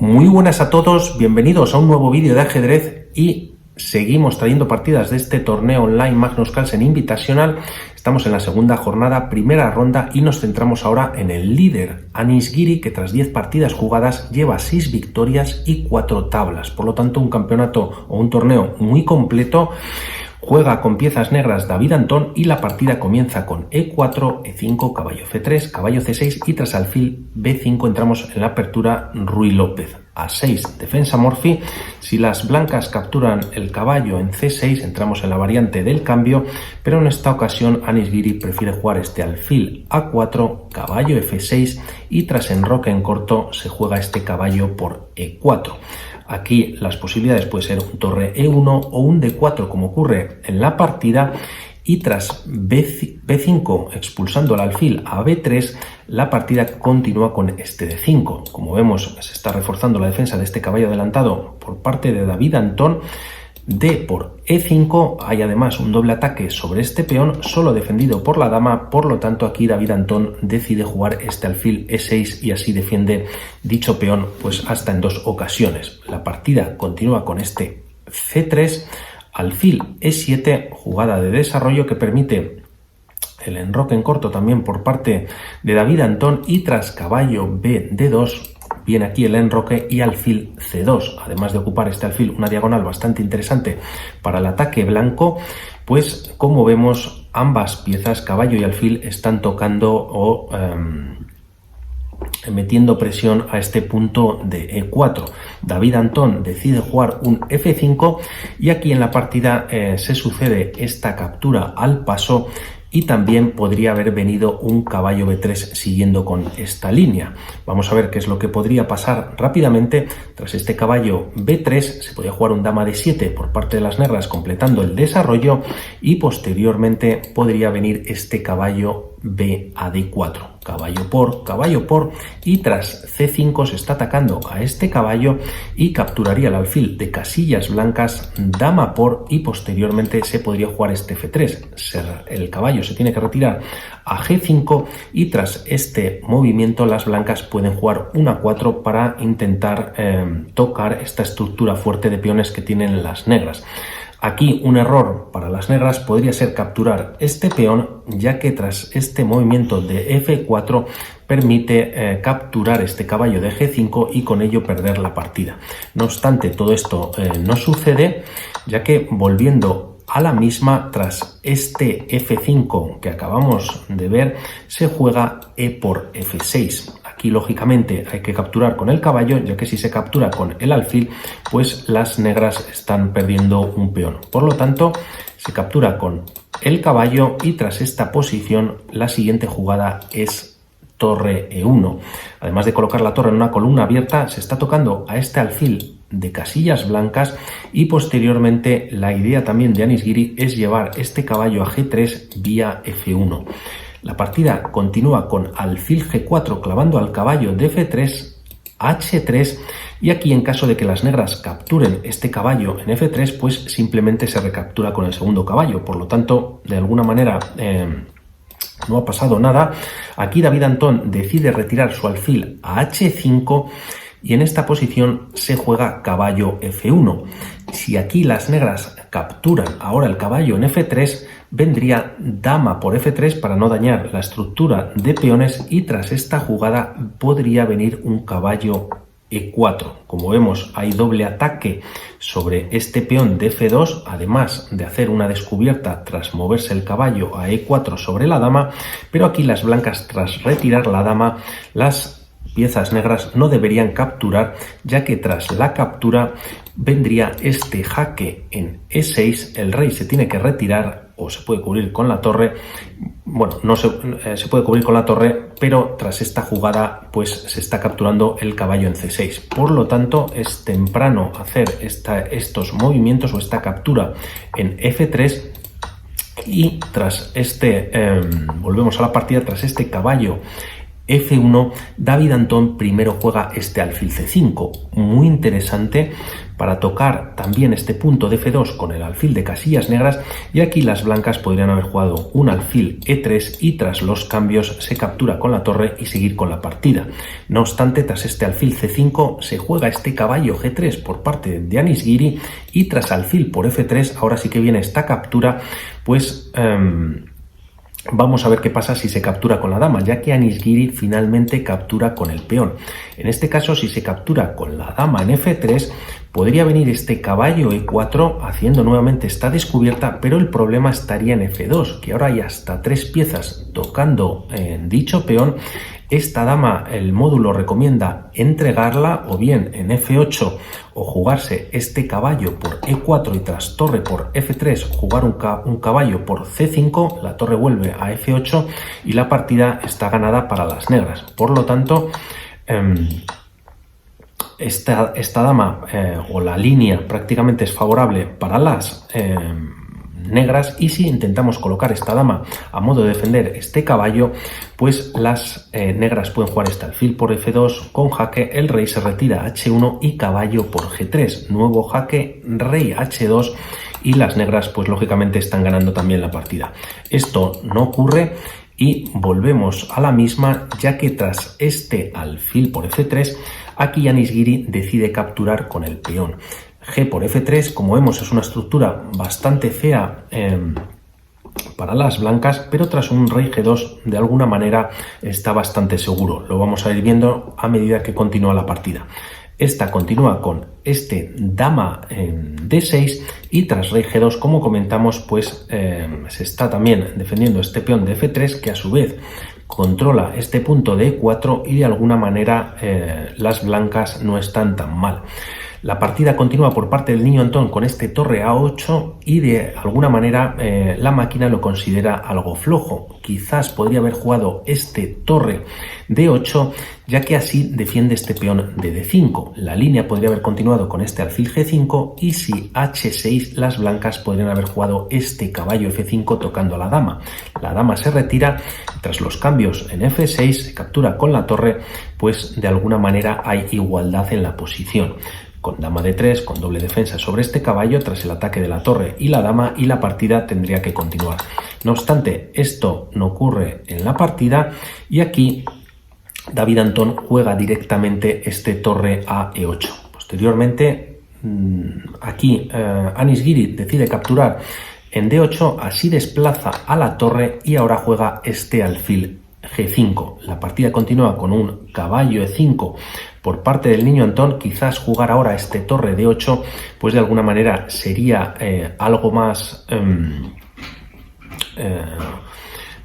Muy buenas a todos, bienvenidos a un nuevo vídeo de ajedrez y seguimos trayendo partidas de este torneo online Magnus Carlsen Invitational. Estamos en la segunda jornada, primera ronda, y nos centramos ahora en el líder, Anish Giri, que tras 10 partidas jugadas lleva 6 victorias y 4 tablas. Por lo tanto, un campeonato o un torneo muy completo. Juega con piezas negras David Antón y la partida comienza con E4, E5, caballo F3, caballo C6 y tras alfil B5 entramos en la apertura Ruy López. A6, defensa Morphy. Si las blancas capturan el caballo en C6 entramos en la variante del cambio, pero en esta ocasión Anish Giri prefiere jugar este alfil A4, caballo F6 y tras enroque en corto se juega este caballo por E4. Aquí las posibilidades puede ser un torre E1 o un D4 como ocurre en la partida, y tras B5 expulsando el alfil a B3 la partida continúa con este D5. Como vemos, se está reforzando la defensa de este caballo adelantado por parte de David Antón. D por E5, hay además un doble ataque sobre este peón, solo defendido por la dama, por lo tanto aquí David Antón decide jugar este alfil E6 y así defiende dicho peón pues hasta en 2 ocasiones. La partida continúa con este C3, alfil E7, jugada de desarrollo que permite el enroque en corto también por parte de David Antón, y tras caballo B D2 viene aquí el enroque y alfil C2. Además de ocupar este alfil una diagonal bastante interesante para el ataque blanco, pues como vemos ambas piezas, caballo y alfil, están tocando o metiendo presión a este punto de E4. David Antón decide jugar un F5 y aquí en la partida se sucede esta captura al paso, y también podría haber venido un caballo B3 siguiendo con esta línea. Vamos a ver qué es lo que podría pasar rápidamente. Tras este caballo B3 se podría jugar un dama D7 por parte de las negras completando el desarrollo, y posteriormente podría venir este caballo B a D4. Caballo por, y tras C5 se está atacando a este caballo y capturaría el alfil de casillas blancas, dama por, y posteriormente se podría jugar este F3. El caballo se tiene que retirar a G5 y tras este movimiento las blancas pueden jugar un A4 para intentar tocar esta estructura fuerte de peones que tienen las negras. Aquí un error para las negras podría ser capturar este peón, ya que tras este movimiento de F4 permite capturar este caballo de G5 y con ello perder la partida. No obstante, todo esto no sucede, ya que volviendo a la misma, tras este F5 que acabamos de ver, se juega E por F6. Aquí lógicamente hay que capturar con el caballo, ya que si se captura con el alfil, pues las negras están perdiendo un peón. Por lo tanto, se captura con el caballo y tras esta posición la siguiente jugada es torre E1. Además de colocar la torre en una columna abierta, se está tocando a este alfil de casillas blancas, y posteriormente la idea también de Anish Giri es llevar este caballo a G3 vía F1. La partida continúa con alfil G4 clavando al caballo de F3, H3, y aquí en caso de que las negras capturen este caballo en F3 pues simplemente se recaptura con el segundo caballo. Por lo tanto, de alguna manera no ha pasado nada. Aquí David Antón decide retirar su alfil a H5 y en esta posición se juega caballo F1. Si aquí las negras capturan ahora el caballo en F3, vendría dama por F3 para no dañar la estructura de peones, y tras esta jugada podría venir un caballo E4. Como vemos, hay doble ataque sobre este peón de F2, además de hacer una descubierta tras moverse el caballo a E4 sobre la dama, pero aquí las blancas, tras retirar la dama, las piezas negras no deberían capturar, ya que tras la captura vendría este jaque en E6, el rey se tiene que retirar o se puede cubrir con la torre. Bueno, no se puede cubrir con la torre, pero tras esta jugada pues se está capturando el caballo en C6. Por lo tanto, es temprano hacer estos movimientos o esta captura en F3, y tras este, volvemos a la partida, tras este caballo F1, David Antón primero juega este alfil C5, muy interesante para tocar también este punto de F2 con el alfil de casillas negras, y aquí las blancas podrían haber jugado un alfil E3 y tras los cambios se captura con la torre y seguir con la partida. No obstante, tras este alfil C5 se juega este caballo G3 por parte de Anish Giri, y tras alfil por F3 ahora sí que viene esta captura, pues vamos a ver qué pasa si se captura con la dama, ya que Anish Giri finalmente captura con el peón. En este caso, si se captura con la dama en F3, podría venir este caballo E4 haciendo nuevamente esta descubierta, pero el problema estaría en F2, que ahora hay hasta 3 piezas tocando en dicho peón. Esta dama, el módulo recomienda entregarla o bien en F8 o jugarse este caballo por E4 y tras torre por F3 jugar un caballo por C5, la torre vuelve a F8 y la partida está ganada para las negras. Por lo tanto, esta dama o la línea prácticamente es favorable para las negras, y si intentamos colocar esta dama a modo de defender este caballo, pues las negras pueden jugar este alfil por F2 con jaque, el rey se retira a H1 y caballo por G3, nuevo jaque, rey H2, y las negras pues lógicamente están ganando también la partida. Esto no ocurre y volvemos a la misma, ya que tras este alfil por F3 aquí Anish Giri decide capturar con el peón. G por F3, como vemos, es una estructura bastante fea para las blancas, pero tras un rey G2 de alguna manera está bastante seguro. Lo vamos a ir viendo a medida que continúa la partida. Esta continúa con este dama en D6 y tras rey G2, como comentamos, pues se está también defendiendo este peón de F3, que a su vez controla este punto de E4 y de alguna manera las blancas no están tan mal. La partida continúa por parte del niño Antón con este torre A8 y de alguna manera la máquina lo considera algo flojo. Quizás podría haber jugado este torre D8, ya que así defiende este peón de D5. La línea podría haber continuado con este alfil G5 y si H6 las blancas podrían haber jugado este caballo F5 tocando a la dama. La dama se retira, tras los cambios en F6 se captura con la torre, pues de alguna manera hay igualdad en la posición. Con dama D3, con doble defensa sobre este caballo tras el ataque de la torre y la dama, y la partida tendría que continuar. No obstante, esto no ocurre en la partida y aquí David Antón juega directamente este torre a E8. Posteriormente, aquí Anish Giri decide capturar en D8, así desplaza a la torre y ahora juega este alfil G5. La partida continúa con un caballo E5 por parte del niño Antón. Quizás jugar ahora este torre D8 pues de alguna manera sería algo más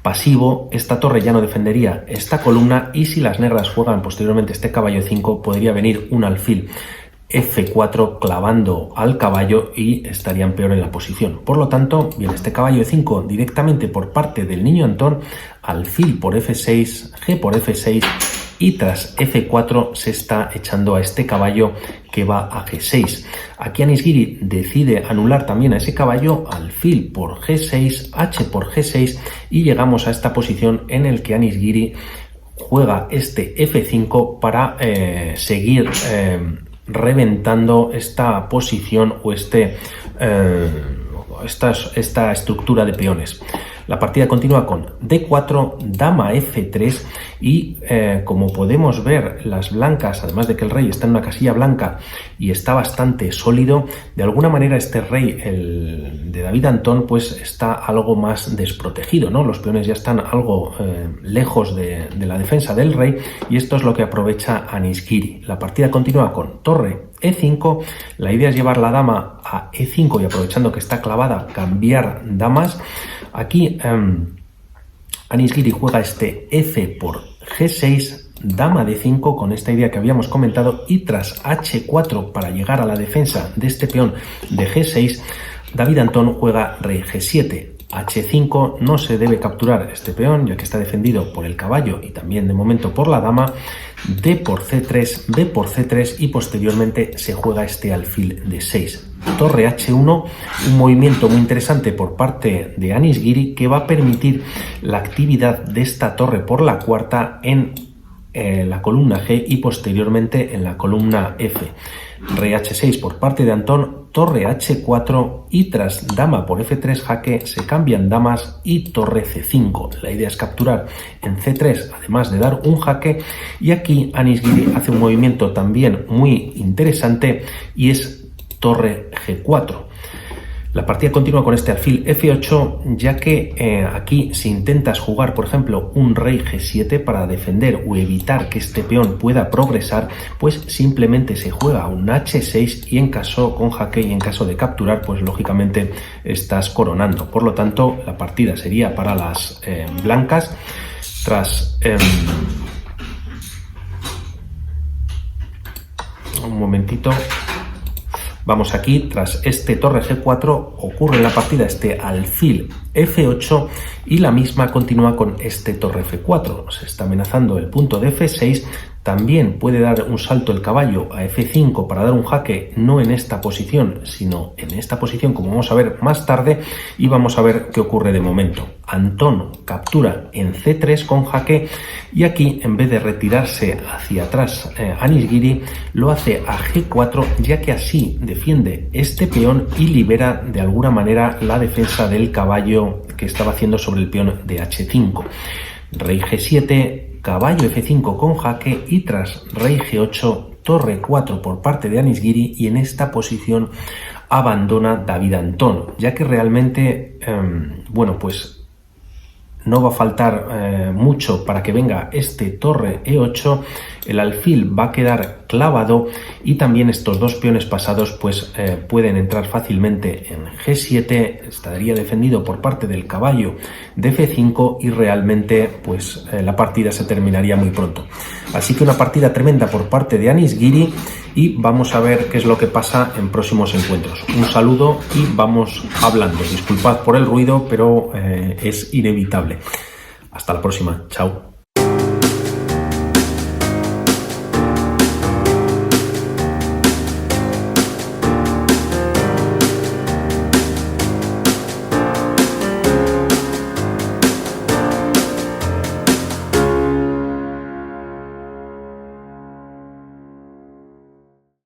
pasivo. Esta torre ya no defendería esta columna y si las negras juegan posteriormente este caballo E5 podría venir un alfil F4 clavando al caballo y estarían peor en la posición. Por lo tanto, viene este caballo E5 directamente por parte del niño Antón, alfil por F6, G por F6 y tras F4 se está echando a este caballo que va a G6. Aquí Anish Giri decide anular también a ese caballo, alfil por G6, H por G6 y llegamos a esta posición en el que Anish Giri juega este F5 para seguir reventando esta posición o esta estructura de peones. La partida continúa con D4, dama F3 y como podemos ver, las blancas, además de que el rey está en una casilla blanca y está bastante sólido, de alguna manera este rey, el de David Antón, pues está algo más desprotegido, ¿no? Los peones ya están algo lejos de la defensa del rey y esto es lo que aprovecha Anish Giri. La partida continúa con torre E5, la idea es llevar la dama a E5 y aprovechando que está clavada, cambiar damas. Aquí Anish Giri juega este F por G6, dama D5 con esta idea que habíamos comentado y tras H4 para llegar a la defensa de este peón de G6, David Antón juega rey G7. H5, no se debe capturar este peón ya que está defendido por el caballo y también de momento por la dama. D por C3, B por C3 y posteriormente se juega este alfil de 6. Torre H1, un movimiento muy interesante por parte de Anish Giri que va a permitir la actividad de esta torre por la cuarta en la columna G y posteriormente en la columna F. Rey H6 por parte de Antón, torre H4 y tras dama por F3 jaque se cambian damas y torre C5. La idea es capturar en C3 además de dar un jaque, y aquí Anish Giri hace un movimiento también muy interesante y es torre G4. La partida continúa con este alfil F8, ya que aquí si intentas jugar, por ejemplo, un rey G7 para defender o evitar que este peón pueda progresar, pues simplemente se juega un H6 y en caso con jaque y en caso de capturar, pues lógicamente estás coronando. Por lo tanto, la partida sería para las blancas. Tras un momentito. Vamos aquí, tras este torre G4 ocurre en la partida este alfil F8 y la misma continúa con este torre F4. Se está amenazando el punto de F6. También puede dar un salto el caballo a F5 para dar un jaque, no en esta posición, sino en esta posición, como vamos a ver más tarde, y vamos a ver qué ocurre de momento. Antón captura en C3 con jaque y aquí, en vez de retirarse hacia atrás Anish Giri, lo hace a G4, ya que así defiende este peón y libera de alguna manera la defensa del caballo que estaba haciendo sobre el peón de H5. Rey G7, caballo F5 con jaque y tras rey G8, torre 4 por parte de Anish Giri, y en esta posición abandona David Antón, ya que realmente, bueno, pues no va a faltar mucho para que venga este torre E8, el alfil va a quedar clavado y también estos dos peones pasados pues pueden entrar fácilmente en G7, estaría defendido por parte del caballo de F5 y realmente pues la partida se terminaría muy pronto. Así que una partida tremenda por parte de Anish Giri y vamos a ver qué es lo que pasa en próximos encuentros. Un saludo y vamos hablando. Disculpad por el ruido, pero es inevitable. Hasta la próxima. Chao.